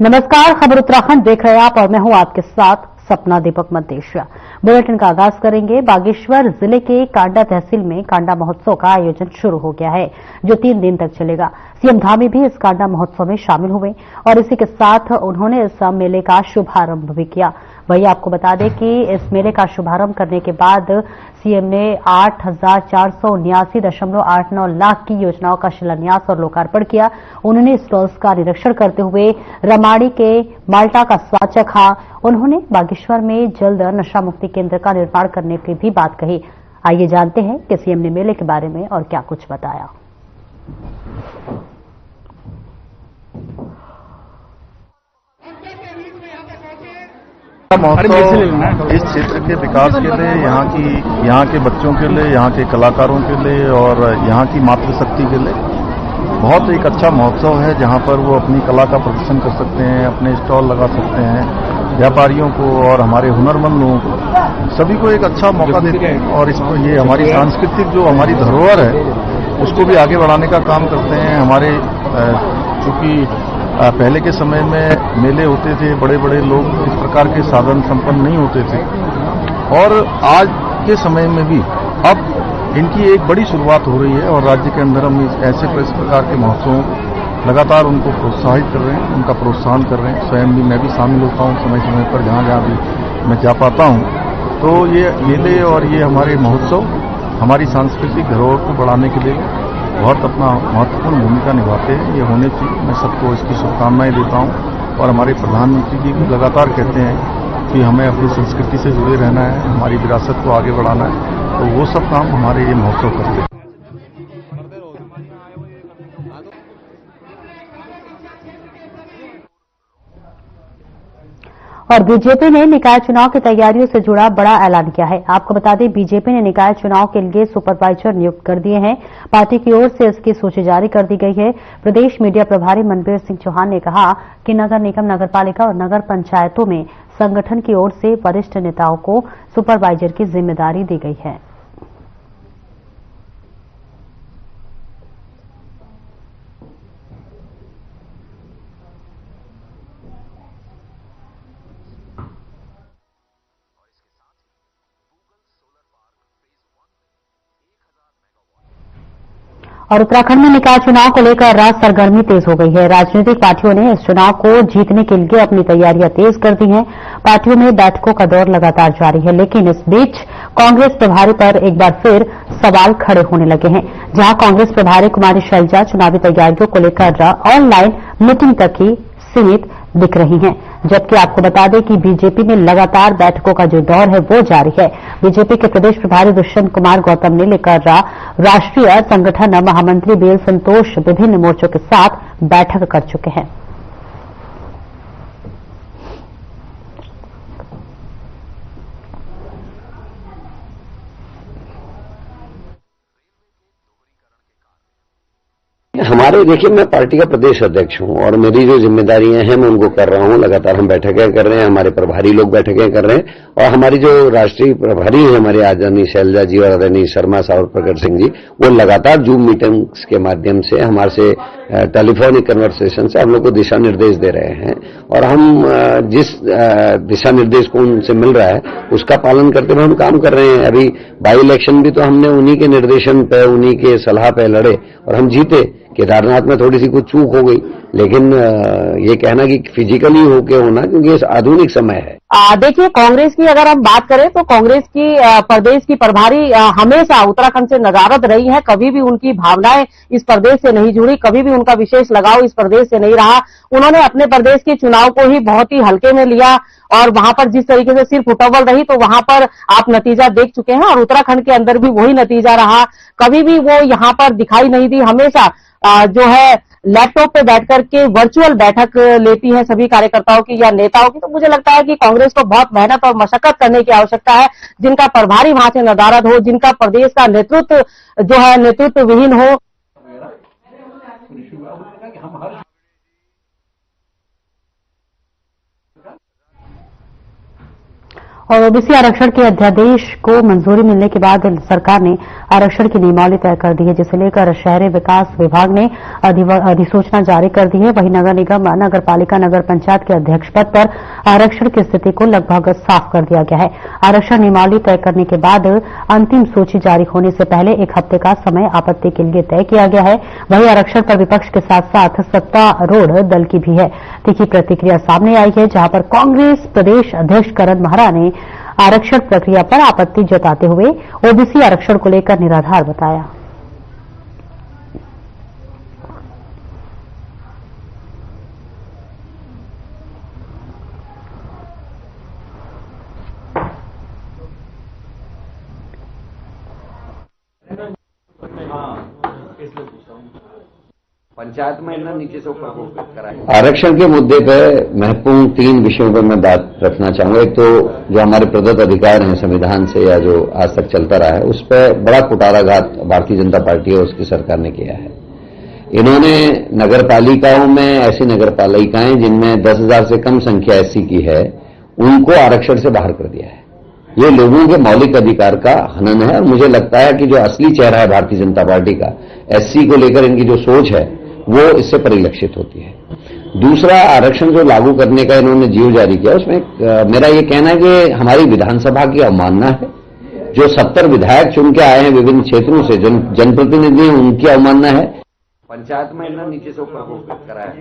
नमस्कार, खबर उत्तराखंड देख रहे हैं आप और मैं हूं आपके साथ सपना दीपक मद्देशिया। बुलेटिन का आगाज करेंगे। बागेश्वर जिले के कांडा तहसील में कांडा महोत्सव का आयोजन शुरू हो गया है, जो 3 दिन तक चलेगा। सीएम धामी भी इस कांडा महोत्सव में शामिल हुए और इसी के साथ उन्होंने इस मेले का शुभारंभ भी किया। वहीं आपको बता दें कि इस मेले का शुभारंभ करने के बाद सीएम ने 8,479.89 लाख की योजनाओं का शिलान्यास और लोकार्पण किया। उन्होंने स्टॉल्स का निरीक्षण करते हुए रमाड़ी के माल्टा का स्वाद चखा। उन्होंने बागेश्वर में जल्द नशा मुक्ति केंद्र का निर्माण करने की भी बात कही। आइए जानते हैं कि सीएम ने मेले के बारे में और क्या कुछ बताया। महोत्सव इस क्षेत्र के विकास के लिए, यहाँ के बच्चों के लिए, यहाँ के कलाकारों के लिए और यहाँ की मातृशक्ति के लिए बहुत एक अच्छा महोत्सव है, जहाँ पर वो अपनी कला का प्रदर्शन कर सकते हैं, अपने स्टॉल लगा सकते हैं। व्यापारियों को और हमारे हुनरमंद लोगों को सभी को एक अच्छा मौका देते हैं और इसको ये हमारी सांस्कृतिक जो हमारी धरोहर है उसको भी आगे बढ़ाने का काम करते हैं। हमारे चूंकि पहले के समय में मेले होते थे, बड़े बड़े लोग इस प्रकार के साधन संपन्न नहीं होते थे और आज के समय में भी अब इनकी एक बड़ी शुरुआत हो रही है और राज्य के अंदर हम ऐसे इस प्रकार के महोत्सवों लगातार उनको प्रोत्साहित कर रहे हैं, उनका प्रोत्साहन कर रहे हैं। स्वयं भी मैं भी शामिल होता हूं समय समय पर, जहां जहां भी मैं जा पाता हूं। तो ये मेले और ये हमारे महोत्सव हमारी सांस्कृतिक धरोहर को बढ़ाने के लिए बहुत अपना महत्वपूर्ण भूमिका निभाते हैं। ये होने चाहिए। मैं सबको इसकी शुभकामनाएं देता हूं और हमारे प्रधानमंत्री जी भी लगातार कहते हैं कि हमें अपनी संस्कृति से जुड़े रहना है, हमारी विरासत को आगे बढ़ाना है। तो वो सब काम हमारे ये महोत्सव करते हैं। और बीजेपी ने निकाय चुनाव की तैयारियों से जुड़ा बड़ा ऐलान किया है। आपको बता दें, बीजेपी ने निकाय चुनाव के लिए सुपरवाइजर नियुक्त कर दिए हैं। पार्टी की ओर से इसकी सूची जारी कर दी गई है। प्रदेश मीडिया प्रभारी मनबीर सिंह चौहान ने कहा कि नगर निगम, नगरपालिका और नगर पंचायतों में संगठन की ओर से वरिष्ठ नेताओं को सुपरवाइजर की जिम्मेदारी दी गई है। और उत्तराखंड में निकाय चुनाव को लेकर सरगर्मी तेज हो गई है। राजनीतिक पार्टियों ने इस चुनाव को जीतने के लिए अपनी तैयारियां तेज कर दी हैं। पार्टियों में बैठकों का दौर लगातार जारी है, लेकिन इस बीच कांग्रेस प्रभारी पर एक बार फिर सवाल खड़े होने लगे हैं। जहां कांग्रेस प्रभारी कुमारी शैलजा चुनावी तैयारियों को लेकर ऑनलाइन मीटिंग तक ही सीमित दिख रही हैं, जबकि आपको बता दें कि बीजेपी में लगातार बैठकों का जो दौर है वो जारी है। बीजेपी के प्रदेश प्रभारी दुष्यंत कुमार गौतम ने लेकर राष्ट्रीय संगठन महामंत्री बेल संतोष विभिन्न मोर्चों के साथ बैठक कर चुके हैं। हमारे देखिए, मैं पार्टी का प्रदेश अध्यक्ष हूं और मेरी जो जिम्मेदारियां हैं मैं उनको कर रहा हूं। लगातार हम बैठकें कर रहे हैं, हमारे प्रभारी लोग बैठकें कर रहे हैं और हमारी जो राष्ट्रीय प्रभारी हैं हमारे आदरणीय शैलजा जी और आदरणीय शर्मा साहब और प्रकट सिंह जी, वो लगातार जूम मीटिंग्स के माध्यम से हमारे से टेलीफोनिक कन्वर्सेशन से हम लोग को दिशा निर्देश दे रहे हैं और हम जिस दिशा निर्देश को उनसे मिल रहा है उसका पालन करते हुए हम काम कर रहे हैं। अभी बाई इलेक्शन भी तो हमने उन्हीं के निर्देशन पे, उन्हीं के सलाह पे लड़े और हम जीते। केदारनाथ में थोड़ी सी कुछ चूक हो गई, लेकिन ये कहना कि फिजिकली होके होना, क्योंकि ये आधुनिक समय है। देखिए, कांग्रेस की अगर हम बात करें तो कांग्रेस की प्रदेश की प्रभारी हमेशा उत्तराखंड से नदारद रही है। कभी भी उनकी भावनाएं इस प्रदेश से नहीं जुड़ी, कभी भी उनका विशेष लगाव इस प्रदेश से नहीं रहा। उन्होंने अपने प्रदेश के चुनाव को ही बहुत ही हल्के में लिया और वहां पर जिस तरीके से सिर्फ उतावल रही तो वहां पर आप नतीजा देख चुके हैं और उत्तराखंड के अंदर भी वही नतीजा रहा। कभी भी वो यहाँ पर दिखाई नहीं दी। हमेशा जो है लैपटॉप पे बैठ करके वर्चुअल बैठक लेती है सभी कार्यकर्ताओं की या नेताओं की। तो मुझे लगता है कि कांग्रेस को बहुत मेहनत और मशक्कत करने की आवश्यकता है। जिनका प्रभारी वहां से नदारद हो, जिनका प्रदेश का नेतृत्व जो है नेतृत्व विहीन हो। और ओबीसी आरक्षण के अध्यादेश को मंजूरी मिलने के बाद सरकार ने आरक्षण की नियमावली तय कर दी है, जिसे लेकर शहरी विकास विभाग ने अधिसूचना जारी कर दी है। वहीं नगर निगम, नगर पालिका, नगर पंचायत के अध्यक्ष पद पर आरक्षण की स्थिति को लगभग साफ कर दिया गया है। आरक्षण नियमावली तय करने के बाद अंतिम सूची जारी होने से पहले 1 हफ्ते का समय आपत्ति के लिए तय किया गया है। वहीं आरक्षण पर विपक्ष के साथ साथ सत्तारूढ़ दल की भी है तीखी प्रतिक्रिया सामने आई है, जहां पर कांग्रेस प्रदेश अध्यक्ष करण महरा ने आरक्षण प्रक्रिया पर आपत्ति जताते हुए ओबीसी आरक्षण को लेकर निराधार बताया। पंचायत में ना नीचे से ऊपर कराए। आरक्षण के मुद्दे पर महत्वपूर्ण 3 विषयों पर मैं बात रखना चाहूंगा। एक तो जो हमारे प्रदत्त अधिकार हैं संविधान से या जो आज तक चलता रहा है, उस पर बड़ा कुटाराघात भारतीय जनता पार्टी और उसकी सरकार ने किया है। इन्होंने नगर पालिकाओं में ऐसी नगर पालिकाएं जिनमें 10,000 से कम संख्या एससी की है, उनको आरक्षण से बाहर कर दिया है। ये लोगों के मौलिक अधिकार का हनन है और मुझे लगता है कि जो असली चेहरा है भारतीय जनता पार्टी का, एससी को लेकर इनकी जो सोच है वो इससे परिलक्षित होती है। दूसरा, आरक्षण जो लागू करने का इन्होंने जीवो जारी किया, उसमें मेरा ये कहना है कि हमारी विधानसभा की अवमानना है। जो 70 विधायक चुन के आए हैं विभिन्न क्षेत्रों से, जनप्रतिनिधि हैं, उनकी अवमानना है। पंचायत में ना नीचे से ऊपर कराया,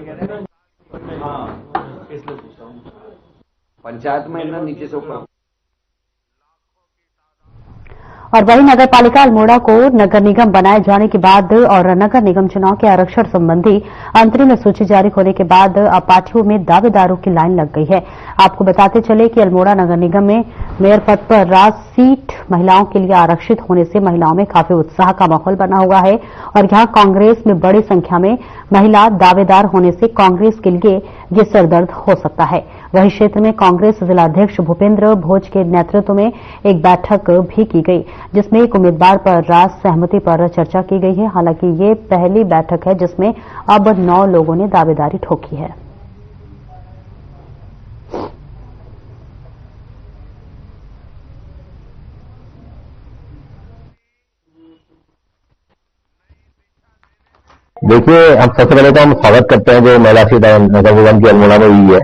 पंचायत में ना नीचे से ऊपर। और वहीं नगर पालिका अल्मोड़ा को नगर निगम बनाए जाने के बाद और नगर निगम चुनाव के आरक्षण संबंधी अंतरिम सूची जारी होने के बाद अब पार्टियों में दावेदारों की लाइन लग गई है। आपको बताते चले कि अल्मोड़ा नगर निगम में मेयर पद पर राज सीट महिलाओं के लिए आरक्षित होने से महिलाओं में काफी उत्साह का माहौल बना हुआ है और यहां कांग्रेस में बड़ी संख्या में महिला दावेदार होने से कांग्रेस के लिए ये सरदर्द हो सकता है। वहीं क्षेत्र में कांग्रेस जिलाध्यक्ष भूपेंद्र भोज के नेतृत्व में एक बैठक भी की गई, जिसमें एक उम्मीदवार पर राज सहमति पर चर्चा की गई है। हालांकि ये पहली बैठक है जिसमें अब 9 लोगों ने दावेदारी ठोकी है। देखिए, हम सबसे पहले तो हम स्वागत करते हैं जो महिला सीट नगर निगम की अल्मोड़ा में हुई है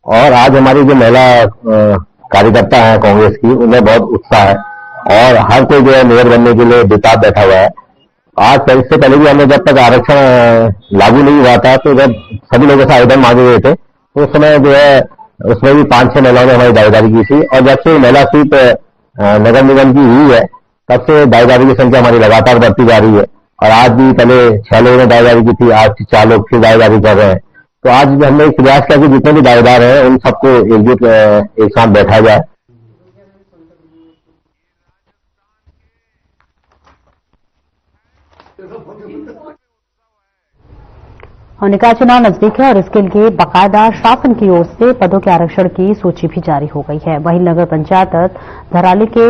और आज हमारी जो महिला कार्यकर्ता है कांग्रेस की, उनमें बहुत उत्साह है और हर कोई जो है मेयर बनने के लिए बेताब बैठा हुआ है। आज इससे पहले भी हमने जब तक आरक्षण लागू नहीं हुआ था तो जब सभी लोगों से आवेदन मांगे गए थे तो उस समय जो है उसमें भी 5-6 महिलाओं ने हमारी दावेदारी की थी और जब से महिला सीट नगर निगम की हुई है तब से दावेदारी की संख्या हमारी लगातार बढ़ती जा रही है और आज भी पहले 6 लोगों ने दावेदारी की थी, आज 4 लोग फिर दावेदारी कर रहे हैं। तो आज हमने एक प्रयास किया कि जितने भी दावेदार हैं उन सबको एकजुट एक साथ बैठा जाए। और निकाय चुनाव नजदीक है और इसके लिए बाकायदा शासन की ओर से पदों के आरक्षण की सूची भी जारी हो गई है। वहीं नगर पंचायत धराली के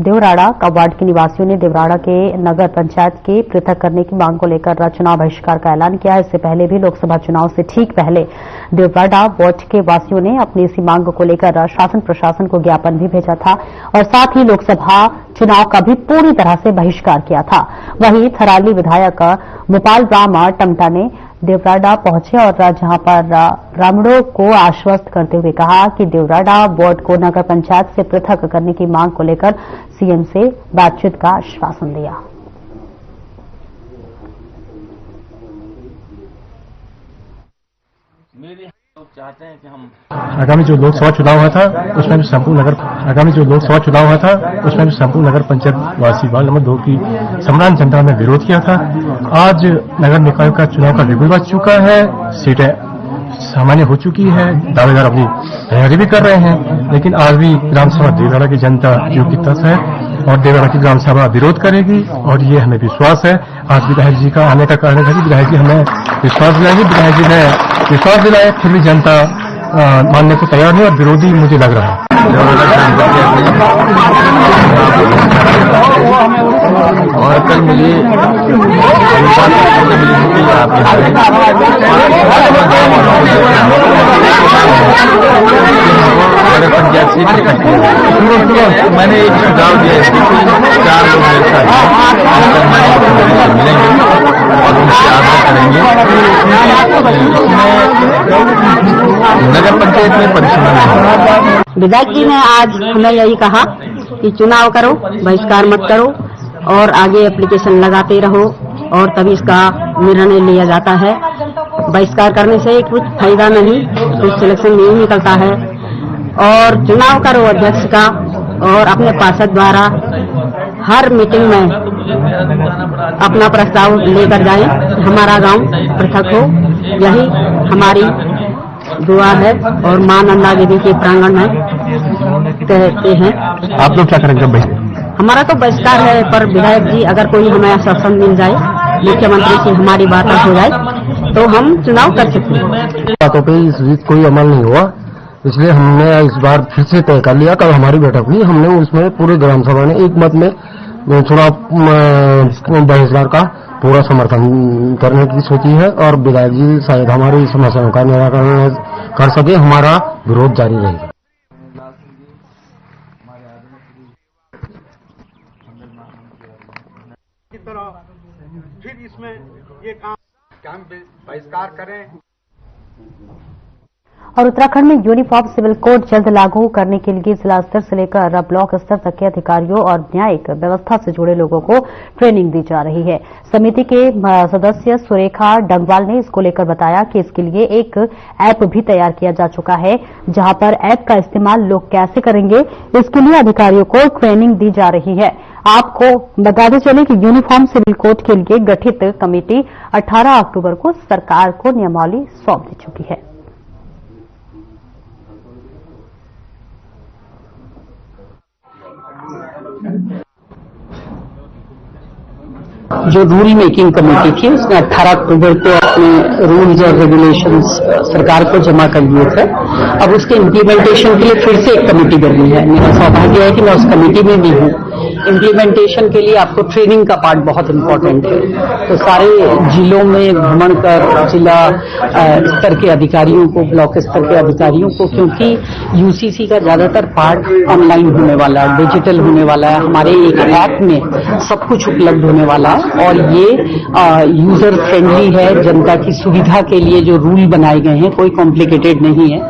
देवराड़ा का वार्ड के निवासियों ने देवराड़ा के नगर पंचायत के पृथक करने की मांग को लेकर चुनाव बहिष्कार का ऐलान किया है। इससे पहले भी लोकसभा चुनाव से ठीक पहले देवराड़ा वार्ड के वासियों ने अपनी इसी मांग को लेकर शासन प्रशासन को ज्ञापन भी भेजा था और साथ ही लोकसभा चुनाव का भी पूरी तरह से बहिष्कार किया था। वहीं थराली विधायक मुपाल राम टमटा ने देवराड़ा पहुंचे और जहां पर ग्रामीणों को आश्वस्त करते हुए कहा कि देवराड़ा वार्ड को नगर पंचायत से पृथक करने की मांग को लेकर सीएम से बातचीत का आश्वासन दिया। चाहते हैं कि हम आगामी जो लोकसभा चुनाव हुआ था उसमें भी संपूर्ण नगर पंचायत वासी वार्ड नंबर 2 की सम्मान जनता ने विरोध किया था। आज नगर निकाय का चुनाव का रिव्यू बच चुका है, सीटें सामान्य हो चुकी है, दावेदार अपनी तैयारी भी कर रहे हैं, लेकिन आज भी ग्राम सभा देवराड़ा की जनता योग्य तक है और देवराड़ा की ग्राम सभा विरोध करेगी और ये हमें विश्वास है। आज विधायक जी का आने का कारण है कि विधायक जी हमें विश्वास दिलाएगी, विधायक जी ने विश्वास दिलाया, फिर भी जनता मानने को तैयार नहीं और विरोधी मुझे लग रहा है। और कल मुझे नगर पंचायत सीट मैंने एक सुझाव दिया है कि 4 लोग मेरे साथ मिलेंगे और उनसे आग्रह करेंगे नगर पंचायत में परिश्रम नहीं। विधायक जी ने आज हमें यही कहा कि चुनाव करो, बहिष्कार मत करो और आगे एप्लीकेशन लगाते रहो और तभी इसका निर्णय लिया जाता है। बहिष्कार करने से कुछ फायदा नहीं, कुछ सिलेक्शन नहीं निकलता है। और चुनाव करो अध्यक्ष का और अपने पार्षद द्वारा हर मीटिंग में अपना प्रस्ताव लेकर जाएं, हमारा गांव पृथक हो, यही हमारी दुआ है और मां नंदा देवी के प्रांगण में कहते हैं। आप लोग क्या करेंगे? हमारा तो बहिष्कार है, पर विधायक जी अगर कोई हमें आश्वासन मिल जाए, मुख्यमंत्री से हमारी बात हो जाए तो हम चुनाव कर सकते हैं। बातों पे इस बीच कोई अमल नहीं हुआ, इसलिए हमने इस बार फिर से तय कर लिया। कल हमारी बैठक हुई, हमने उसमें पूरे ग्राम सभा ने एक मत में चुनाव बहिष्कार का पूरा समर्थन करने की सोची है और विधायक जी शायद हमारी समस्याओं का निराकरण कर सके, हमारा विरोध जारी रहेगा। फिर इसमें ये काम बहिष्कार करें। और उत्तराखंड में यूनिफॉर्म सिविल कोड जल्द लागू करने के लिए जिला स्तर से लेकर ब्लॉक स्तर तक के अधिकारियों और न्यायिक व्यवस्था से जुड़े लोगों को ट्रेनिंग दी जा रही है। समिति के सदस्य सुरेखा डंगवाल ने इसको लेकर बताया कि इसके लिए एक ऐप भी तैयार किया जा चुका है, जहां पर ऐप का इस्तेमाल लोग कैसे करेंगे इसके लिए अधिकारियों को ट्रेनिंग दी जा रही है। आपको बताते चले कि यूनिफॉर्म सिविल कोड के लिए गठित कमेटी 18 अक्टूबर को सरकार को नियमावली सौंप दी चुकी है। जो रूल मेकिंग कमेटी थी उसने 18 अक्टूबर को अपने रूल्स और रेगुलेशंस सरकार को जमा कर दिए थे। अब उसके इम्प्लीमेंटेशन के लिए फिर से एक कमेटी करनी है। मेरा सौभाग्य है कि मैं उस कमेटी में भी हूँ। इम्प्लीमेंटेशन के लिए आपको ट्रेनिंग का पार्ट बहुत इम्पोर्टेंट है, तो सारे जिलों में भ्रमण कर जिला स्तर के अधिकारियों को, ब्लॉक स्तर के अधिकारियों को, क्योंकि यूसीसी का ज्यादातर पार्ट ऑनलाइन होने वाला है, डिजिटल होने वाला है, हमारे एक ऐप में सब कुछ उपलब्ध होने वाला है और ये यूजर फ्रेंडली है। जनता की सुविधा के लिए जो रूल बनाए गए हैं कोई कॉम्प्लिकेटेड नहीं है।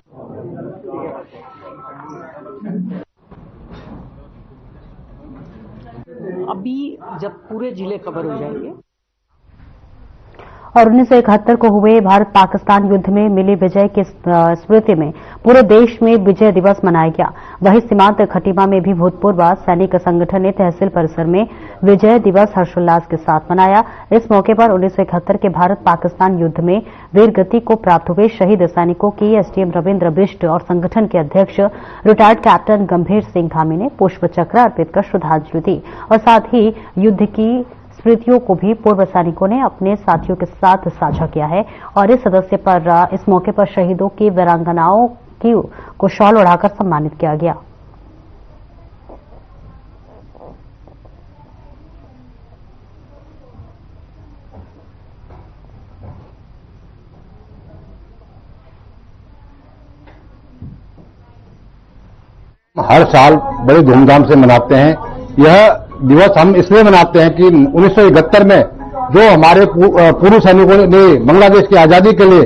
अभी जब पूरे जिले कवर हो जाएंगे। और 1971 को हुए भारत पाकिस्तान युद्ध में मिली विजय की स्मृति में पूरे देश में विजय दिवस मनाया गया। वहीं सीमांत खटीमा में भी भूतपूर्व सैनिक संगठन ने तहसील परिसर में विजय दिवस हर्षोल्लास के साथ मनाया। इस मौके पर 1971 के भारत पाकिस्तान युद्ध में वीरगति को प्राप्त हुए शहीद सैनिकों की एसडीएम रविन्द्र बिष्ट और संगठन के अध्यक्ष रिटायर्ड कैप्टन गंभीर सिंह धामी ने पुष्प चक्र अर्पित कर श्रद्धांजलि दी और साथ ही युद्ध की स्मृतियों को भी पूर्व सैनिकों ने अपने साथियों के साथ साझा किया है। और इस मौके पर शहीदों की वीरांगनाओं को शॉल ओढ़ाकर सम्मानित किया गया। हर साल बड़े धूमधाम से मनाते हैं। यह दिवस हम इसलिए मनाते हैं कि 1971 में जो हमारे पूर्व सैनिकों ने बांग्लादेश की आजादी के लिए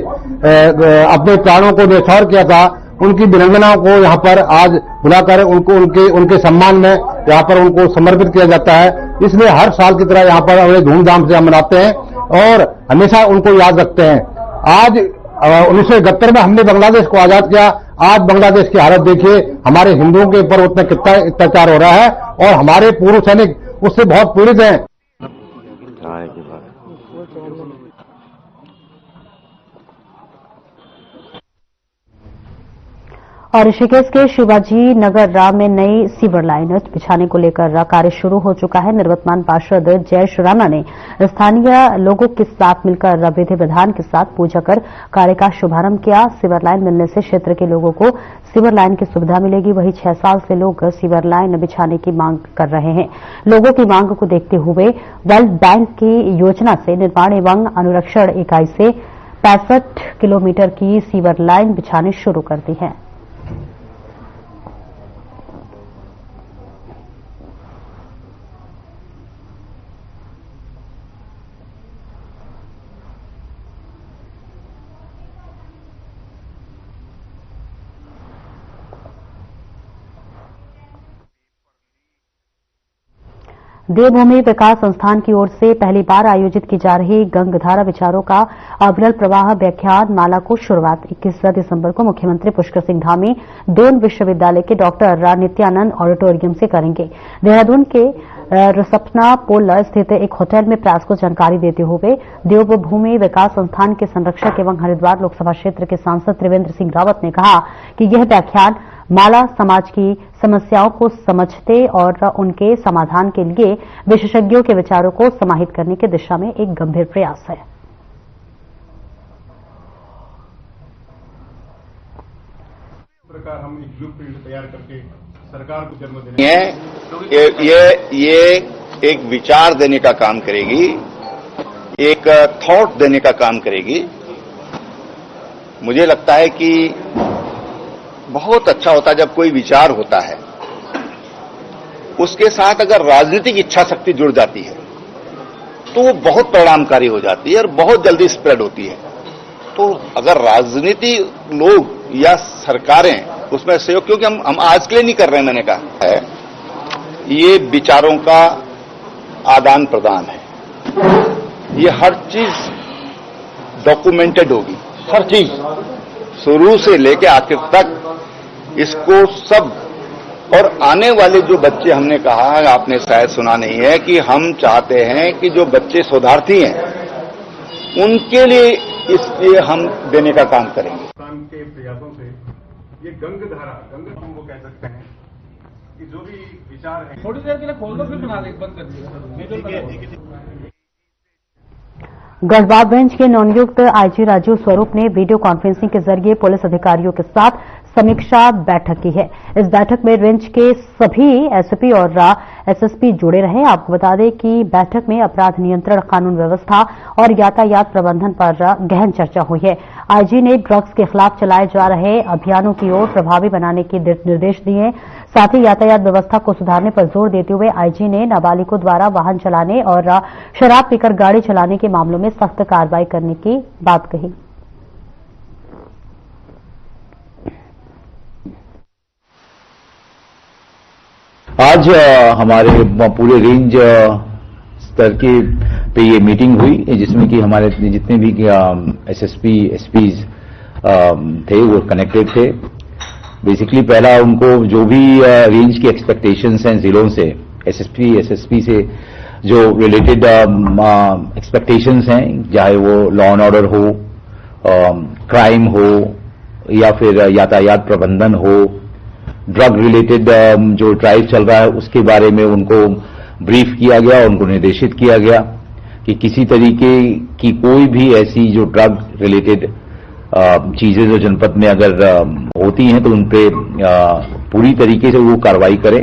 अपने प्राणों को न्यौछावर किया था, उनकी वीरांगनाओं को यहाँ पर आज बुलाकर उनके सम्मान में यहाँ पर उनको समर्पित किया जाता है। इसलिए हर साल की तरह यहाँ पर बड़े धूमधाम से हम मनाते हैं और हमेशा उनको याद रखते हैं। आज 1971 में हमने बांग्लादेश को आजाद किया। आज बांग्लादेश की हालत देखिए, हमारे हिंदुओं के ऊपर उतना कितना अत्याचार हो रहा है और हमारे पूर्व सैनिक उससे बहुत पीड़ित हैं। और ऋषिकेश के शिवाजी नगर राम में नई सीवर लाइन बिछाने को लेकर कार्य शुरू हो चुका है। निवर्तमान पार्षद जय शुराना ने स्थानीय लोगों के साथ मिलकर विधि विधान के साथ पूजा कर कार्य का शुभारंभ किया। सीवर लाइन मिलने से क्षेत्र के लोगों को सीवर लाइन की सुविधा मिलेगी। वहीं 6 साल से लोग सीवर लाइन बिछाने की मांग कर रहे हैं। लोगों की मांग को देखते हुए वर्ल्ड बैंक की योजना से निर्माण एवं अनुरक्षण इकाई से 65 किलोमीटर की सीवर लाइन बिछानी शुरू कर दी है। देवभूमि विकास संस्थान की ओर से पहली बार आयोजित की जा रही गंगधारा विचारों का अविरल प्रवाह व्याख्यान माला को शुरुआत 21 दिसंबर को मुख्यमंत्री पुष्कर सिंह धामी दोन विश्वविद्यालय के डॉक्टर नित्यानंद ऑडिटोरियम से करेंगे। देहरादून के रसपना पोल स्थित एक होटल में प्रेस को जानकारी देते हुए देवभूमि विकास संस्थान के संरक्षक एवं हरिद्वार लोकसभा क्षेत्र के सांसद त्रिवेंद्र सिंह रावत ने कहा कि यह व्याख्यान माला समाज की समस्याओं को समझते और उनके समाधान के लिए विशेषज्ञों के विचारों को समाहित करने की दिशा में एक गंभीर प्रयास है। प्रकार हम एक ब्लूप्रिंट तैयार करके सरकार को जन्म देने ये एक विचार देने का काम करेगी, एक थॉट देने का काम करेगी। मुझे लगता है कि बहुत अच्छा होता है जब कोई विचार होता है उसके साथ अगर राजनीतिक इच्छा शक्ति जुड़ जाती है तो वो बहुत परिणामकारी हो जाती है और बहुत जल्दी स्प्रेड होती है। तो अगर राजनीति लोग या सरकारें उसमें सहयोग, क्योंकि हम आज के लिए नहीं कर रहे हैं, मैंने कहा है ये विचारों का आदान प्रदान है, ये हर चीज डॉक्यूमेंटेड होगी, हर चीज शुरू से लेकर आखिर तक इसको सब। और आने वाले जो बच्चे, हमने कहा, आपने शायद सुना नहीं है कि हम चाहते हैं कि जो बच्चे शोधार्थी हैं उनके लिए इसलिए हम देने का काम करेंगे। के प्रयासों से ये गंगधारा, हम वो कह सकते हैं कि जो भी विचार है, थोड़ी देर के लिए खोल दो फिर बना दे, बंद कर दिया। गढ़वागंज के नवनियुक्त आईजी राजीव स्वरूप ने वीडियो कॉन्फ्रेंसिंग के जरिए पुलिस अधिकारियों के साथ समीक्षा बैठक की है। इस बैठक में रेंज के सभी एसपी और एसएसपी जुड़े रहे। आपको बता दें कि बैठक में अपराध नियंत्रण, कानून व्यवस्था और यातायात प्रबंधन पर गहन चर्चा हुई है। आईजी ने ड्रग्स के खिलाफ चलाए जा रहे अभियानों की ओर प्रभावी बनाने के निर्देश दिए। साथ ही यातायात व्यवस्था को सुधारने पर जोर देते हुए आईजी ने नाबालिगों द्वारा वाहन चलाने और शराब पीकर गाड़ी चलाने के मामलों में सख्त कार्रवाई करने की बात कही। आज हमारे पूरे रेंज स्तर के पे ये मीटिंग हुई, जिसमें कि हमारे जितने भी एसएसपी एसपीज थे वो कनेक्टेड थे। बेसिकली पहला उनको जो भी रेंज की एक्सपेक्टेशंस हैं जिलों से, एसएसपी से जो रिलेटेड एक्सपेक्टेशंस हैं, चाहे वो लॉ एंड ऑर्डर हो, क्राइम हो या फिर यातायात प्रबंधन हो, ड्रग रिलेटेड जो ड्राइव चल रहा है उसके बारे में उनको ब्रीफ किया गया और उनको निर्देशित किया गया कि किसी तरीके की कोई भी ऐसी जो ड्रग रिलेटेड चीजें जो जनपद में अगर होती हैं तो उन पे पूरी तरीके से वो कार्रवाई करें।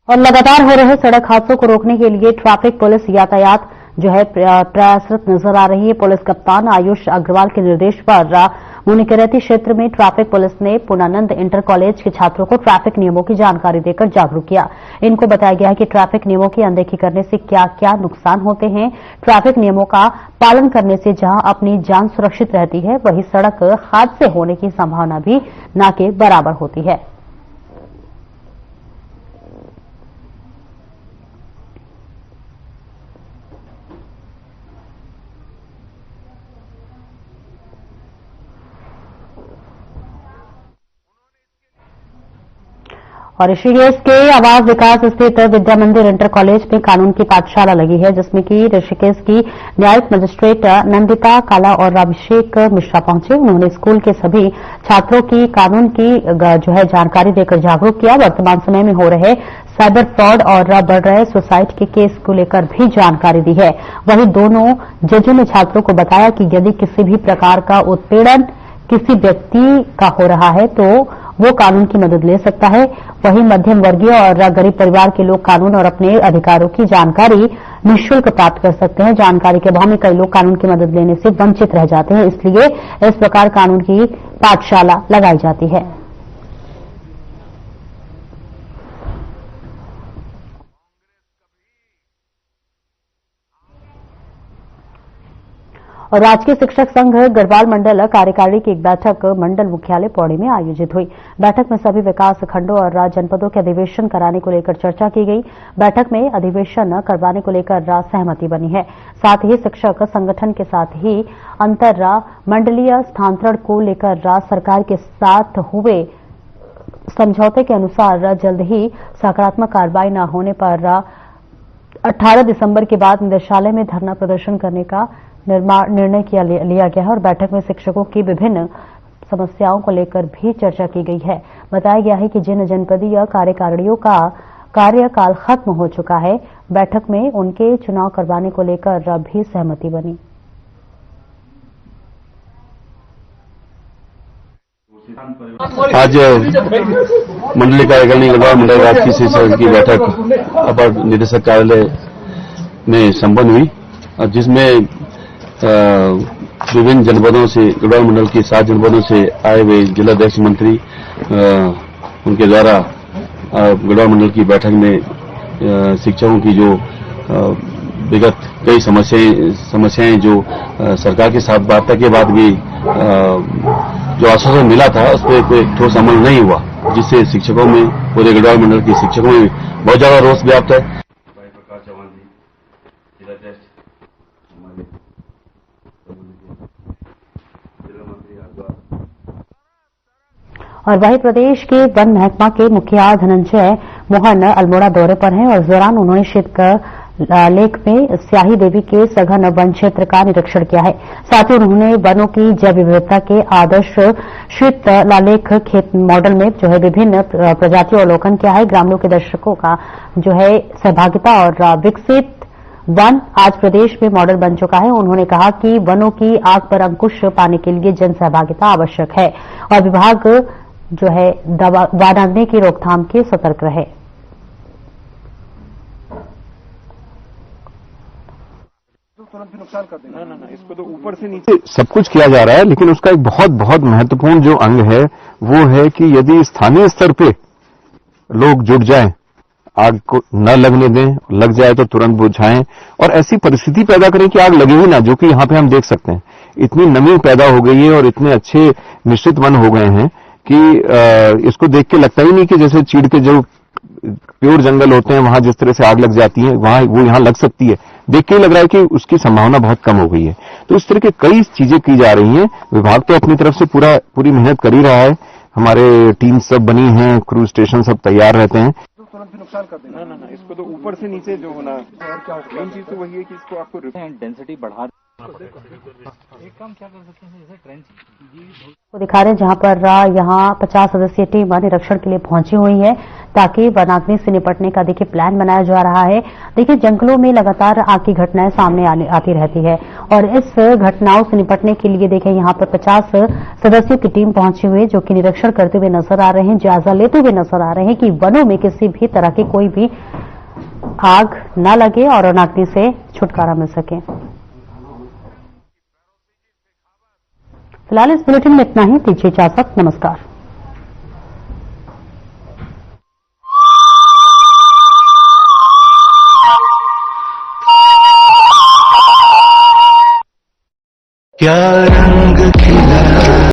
और लगातार हो रहे सड़क हादसों को रोकने के लिए ट्रैफिक पुलिस यातायात जो है प्रयासरत नजर आ रही है। पुलिस कप्तान आयुष अग्रवाल के निर्देश पर मुनिकरैती क्षेत्र में ट्रैफिक पुलिस ने पूर्णानंद इंटर कॉलेज के छात्रों को ट्रैफिक नियमों की जानकारी देकर जागरूक किया। इनको बताया गया है कि ट्रैफिक नियमों की अनदेखी करने से क्या क्या नुकसान होते हैं। ट्रैफिक नियमों का पालन करने से जहां अपनी जान सुरक्षित रहती है, वहीं सड़क हादसे होने की संभावना भी न के बराबर होती है। और ऋषिकेश के आवास विकास स्थित विद्या मंदिर इंटर कॉलेज में कानून की पाठशाला लगी है, जिसमें कि ऋषिकेश की न्यायिक मजिस्ट्रेट नंदिता काला और अभिषेक मिश्रा पहुंचे। उन्होंने स्कूल के सभी छात्रों की कानून की जो है जानकारी देकर जागरूक किया। वर्तमान समय में हो रहे साइबर फ्रॉड और बढ़ रहे सुसाइड के केस को लेकर भी जानकारी दी है। वहीं दोनों जजों ने छात्रों को बताया कि यदि किसी भी प्रकार का उत्पीड़न किसी व्यक्ति का हो रहा है तो वो कानून की मदद ले सकता है। वहीं मध्यम वर्गीय और गरीब परिवार के लोग कानून और अपने अधिकारों की जानकारी निःशुल्क प्राप्त कर सकते हैं। जानकारी के अभाव में कई लोग कानून की मदद लेने से वंचित रह जाते हैं, इसलिए इस प्रकार कानून की पाठशाला लगाई जाती है। और राजकीय शिक्षक संघ गढ़वाल मंडल कार्यकारिणी की एक बैठक मंडल मुख्यालय पौड़ी में आयोजित हुई। बैठक में सभी विकास खंडों और जनपदों के अधिवेशन कराने को लेकर चर्चा की गई। बैठक में अधिवेशन करवाने को लेकर सहमति बनी है। साथ ही शिक्षक संगठन के साथ ही अंतर मंडलीय स्थानांतरण को लेकर सरकार के साथ हुए समझौते के अनुसार जल्द ही सकारात्मक कार्रवाई न होने पर 18 दिसंबर के बाद निदेशालय में धरना प्रदर्शन करने का निर्णय लिया गया है और बैठक में शिक्षकों की विभिन्न समस्याओं को लेकर भी चर्चा की गई है। बताया गया है कि जिन जनपदीय कार्यकारिणियों का कार्यकाल खत्म हो चुका है, बैठक में उनके चुनाव करवाने को लेकर भी सहमति बनी। आज मंडली कार्यकारिणी गढ़वाल मंडल राजकीय शिक्षक की बैठक अपर निदेशक कार्यालय में संपन्न हुई और जिसमें विभिन्न जनपदों से गढ़वाल मंडल के 7 जनपदों से आए हुए जिलाध्यक्ष मंत्री उनके द्वारा गढ़वाल मंडल की बैठक में शिक्षकों की जो विगत कई समस्याएं जो सरकार के साथ वार्ता के बाद भी जो आश्वासन मिला था उस पर कोई ठोस अमल नहीं हुआ, जिससे शिक्षकों में पूरे गढ़वाल मंडल के शिक्षकों में बहुत ज्यादा रोष व्याप्त है। और वहीं प्रदेश के वन महकमा के मुखिया धनंजय मोहन अल्मोड़ा दौरे पर हैं और इस दौरान उन्होंने शीतलेख में स्याही देवी के सघन वन क्षेत्र का निरीक्षण किया है। साथ ही उन्होंने वनों की जैव विविधता के आदर्श शीतलालेख खेत मॉडल में जो है विभिन्न प्रजातियों का अवलोकन किया है। ग्रामीणों के दर्शकों का जो है सहभागिता और विकसित वन आज प्रदेश में मॉडल बन चुका है। उन्होंने कहा कि वनों की आग पर अंकुश पाने के लिए जन सहभागिता आवश्यक है और विभाग जो है वनाग्नि की रोकथाम के सतर्क रहे। नुकसान कर देना ना, इसको तो ऊपर से नीचे सब कुछ किया जा रहा है, लेकिन उसका एक बहुत बहुत महत्वपूर्ण जो अंग है वो है कि यदि स्थानीय स्तर पे लोग जुट जाएं, आग को न लगने दें, लग जाए तो तुरंत बुझाएं और ऐसी परिस्थिति पैदा करें कि आग लगे ही ना, जो कि यहाँ पे हम देख सकते हैं। इतनी नमी पैदा हो गई है और इतने अच्छे मिश्रित वन हो गए हैं कि इसको देख के लगता ही नहीं कि जैसे चीड़ के जो प्योर जंगल होते हैं वहां जिस तरह से आग लग जाती है वहां वो यहाँ लग सकती है। देख के ही लग रहा है कि उसकी संभावना बहुत कम हो गई है। तो इस तरह की कई चीजें की जा रही हैं। विभाग तो अपनी तरफ से पूरी मेहनत कर ही रहा है। हमारे टीम सब बनी हैं, क्रूज स्टेशन सब तैयार रहते हैं। तुरंत भी नुकसान कर देना ना, इसको तो ऊपर से नीचे जो होना मेन चीज तो वही है कि इसको आपको डेंसिटी बढ़ा एक काम क्या कर सकते हैं, जैसे ट्रेंच को दिखा रहे हैं जहां पर यहां 50 सदस्यीय टीम निरीक्षण के लिए पहुंची हुई है ताकि वनाग्नि से निपटने का देखिए प्लान बनाया जा रहा है। देखिए जंगलों में लगातार आग की घटनाएं सामने आती रहती है और इस घटनाओं से निपटने के लिए देखिए यहां पर 50 सदस्यों की टीम पहुंची हुई है जो कि निरीक्षण करते हुए नजर आ रहे हैं, जायजा लेते हुए नजर आ रहे हैं कि वनों में किसी भी तरह की कोई भी आग न लगे और वनाग्नि से छुटकारा मिल सके। फिलहाल इस बुलेटिन में इतना ही। दीजिए इजाजत, नमस्कार। क्या रंग खिला